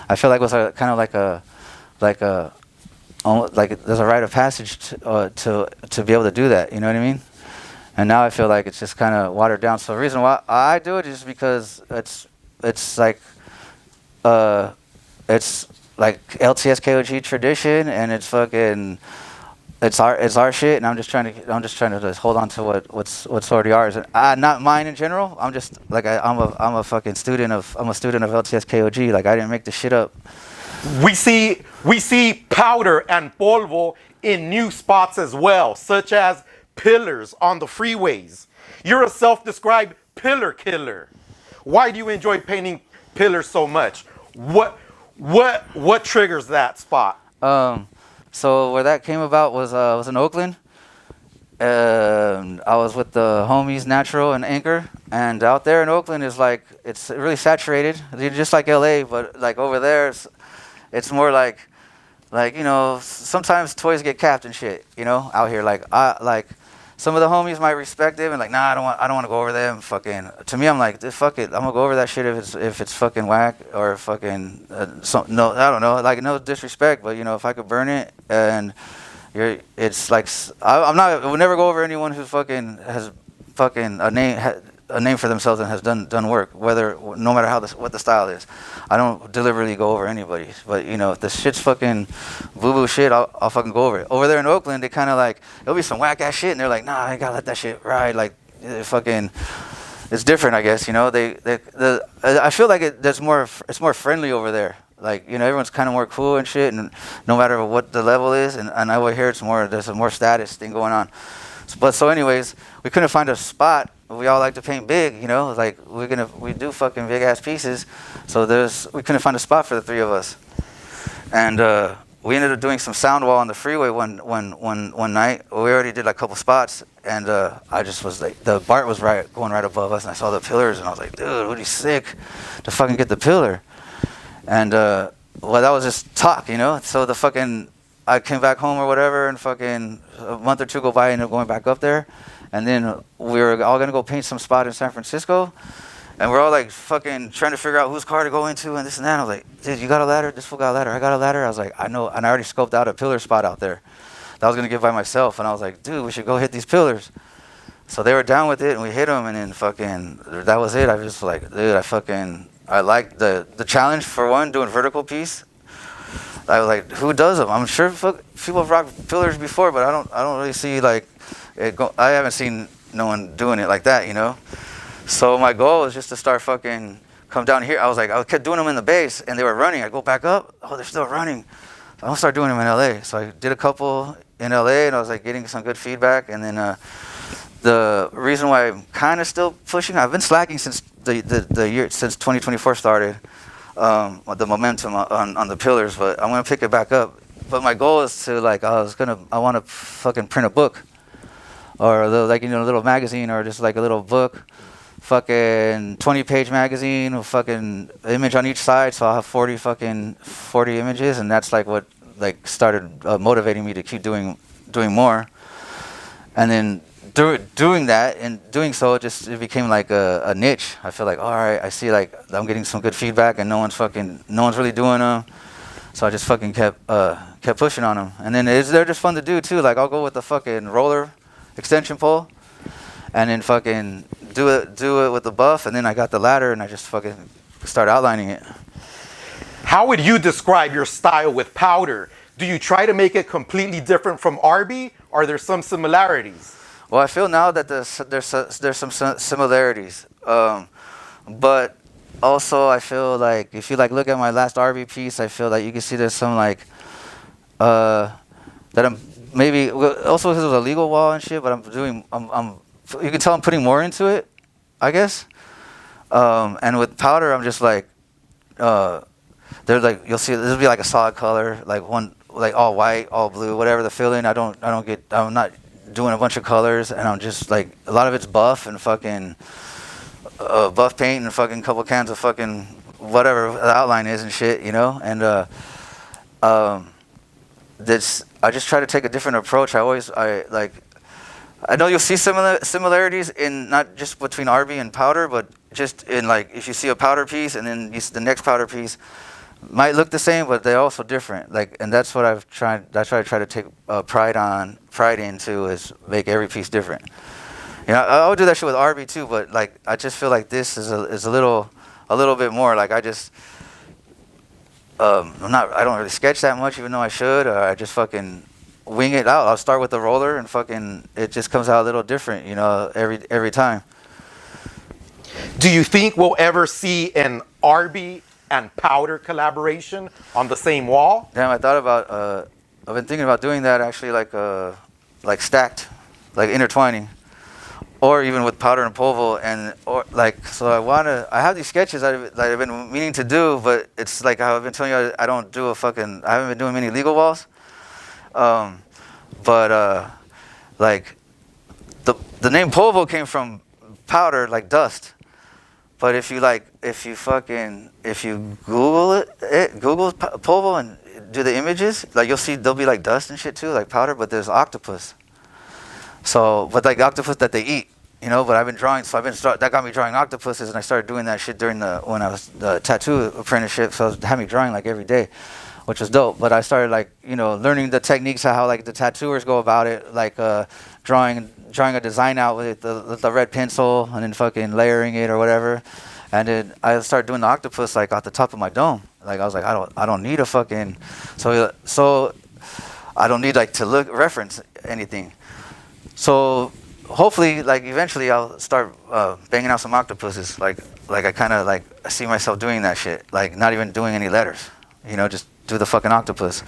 I feel like it was kind of like there's a rite of passage to be able to do that. You know what I mean? And now I feel like it's just kind of watered down. So the reason why I do it is because it's like LTS KOG tradition, and it's fucking it's our shit, and I'm just trying to just hold on to what's already ours. And not mine in general. I'm just like I'm a fucking student of LTS KOG. Like I didn't make this shit up. We see POWDR and POLVO in new spots as well, such as pillars on the freeways. You're a self-described pillar killer. Why do you enjoy painting pillars so much? What triggers that spot? So where that came about was in Oakland. I was with the homies Natural and Anchor, and out there in Oakland is like it's really saturated, just like LA, but like over there it's more like you know, sometimes toys get capped and shit, you know, out here. Like some of the homies might respect it and like, nah, I don't want to go over there and fucking. To me, I'm like, fuck it, I'm gonna go over that shit if it's fucking whack or fucking no, I don't know, like no disrespect, but you know, if I could burn it and it's like I would never go over anyone who fucking has fucking a name for themselves and has done work, no matter what the style is. I don't deliberately go over anybody, but you know, if the shit's fucking boo-boo shit, I'll fucking go over it. Over there in Oakland, they kind of like, it'll be some whack ass shit, and they're like, nah, I gotta let that shit ride. Like, it's different, I guess. You know, I feel like it's more friendly over there. Like, you know, everyone's kind of more cool and shit, and no matter what the level is, and over here there's a more status thing going on. So anyways, we couldn't find a spot. We all like to paint big, you know, like we do fucking big ass pieces. So we couldn't find a spot for the three of us. And we ended up doing some sound wall on the freeway one night. We already did like a couple spots, and I just was like, the BART was going right above us, and I saw the pillars, and I was like, dude, it would be sick to fucking get the pillar. And well, that was just talk, you know. So I came back home or whatever, and fucking a month or two go by, and ended up going back up there. And then we were all gonna go paint some spot in San Francisco, and we're all like fucking trying to figure out whose car to go into and this and that. I was like, dude, you got a ladder? This fool got a ladder. I got a ladder. I was like, I know, and I already scoped out a pillar spot out there that I was gonna give by myself. And I was like, dude, we should go hit these pillars. So they were down with it, and we hit them, and then fucking that was it. I was just like, dude, I like the challenge for one, doing vertical piece. I was like, who does them? I'm sure people have rocked pillars before, but I don't really see like I haven't seen no one doing it like that, you know. So my goal was just to start fucking come down here. I kept doing them in the base, and they were running. I go back up, oh, they're still running. So I'm gonna start doing them in LA. So I did a couple in LA, and I was like getting some good feedback. And then the reason why I'm kind of still pushing, I've been slacking since the year since 2024 started. The momentum on the pillars, but I'm gonna pick it back up. But my goal is to I want to fucking print a book, or a little magazine, or just like a little book, fucking 20-page magazine with fucking image on each side. So I'll have 40 images, and that's like what started motivating me to keep doing more. And then doing that and doing so, it became like a niche. I feel like, all right, I see like I'm getting some good feedback, and no one's really doing them. So I just fucking kept pushing on them. And then they're just fun to do too. Like I'll go with the fucking roller extension pole, and then fucking do it with the buff, and then I got the ladder, and I just fucking start outlining it. How would you describe your style with POWDR? Do you try to make it completely different from ARBE? Are there some similarities? Well, I feel now that there's some similarities, but also I feel like if you look at my last ARBE piece, I feel like you can see there's some that I'm maybe also because it was a legal wall and shit, but you can tell I'm putting more into it, I guess. And with POWDR, I'm just they're you'll see this will be like a solid color, all white, all blue, whatever the feeling. I'm not doing a bunch of colors, and I'm just a lot of it's buff and fucking buff paint and fucking couple cans of fucking whatever the outline is and shit, you know. And I just try to take a different approach. I know you'll see similarities in not just between ARBE and POWDR, but just in if you see a POWDR piece and then you see the next POWDR piece, might look the same, but they're also different. Like, and that's what I've tried. That's what I try to take pride into is make every piece different. You know, I would do that shit with ARBE too, but like I just feel like this is a little bit more. Like I just I don't really sketch that much, even though I should. Or I just fucking wing it out. I'll start with the roller and fucking it just comes out a little different. You know, every time. Do you think we'll ever see an ARBE and POWDR collaboration on the same wall? Damn, I thought about. I've been thinking about doing that actually, like stacked, like intertwining, or even with POWDR and POLVO, and or like. So I have these sketches that I've been meaning to do, but it's like how I've been telling you, I haven't been doing many legal walls. Like the name POLVO came from powder, like dust. But if you Google Google POLVO and do the images, like you'll see there'll be like dust and shit too, like powder, but there's octopus. So, but like octopus that they eat, you know. But I've been drawing, so that got me drawing octopuses, and I started doing that shit when I was the tattoo apprenticeship. So it had me drawing like every day, which was dope. But I started like, you know, learning the techniques of how like the tattooers go about it, like drawing a design out with the red pencil and then fucking layering it or whatever. And then I started doing the octopus like off the top of my dome. Like I was like, I don't need a fucking so I don't need like to reference anything. So hopefully, like eventually, I'll start banging out some octopuses. Like I kind of like see myself doing that shit. Like not even doing any letters. You know, just do the fucking octopus.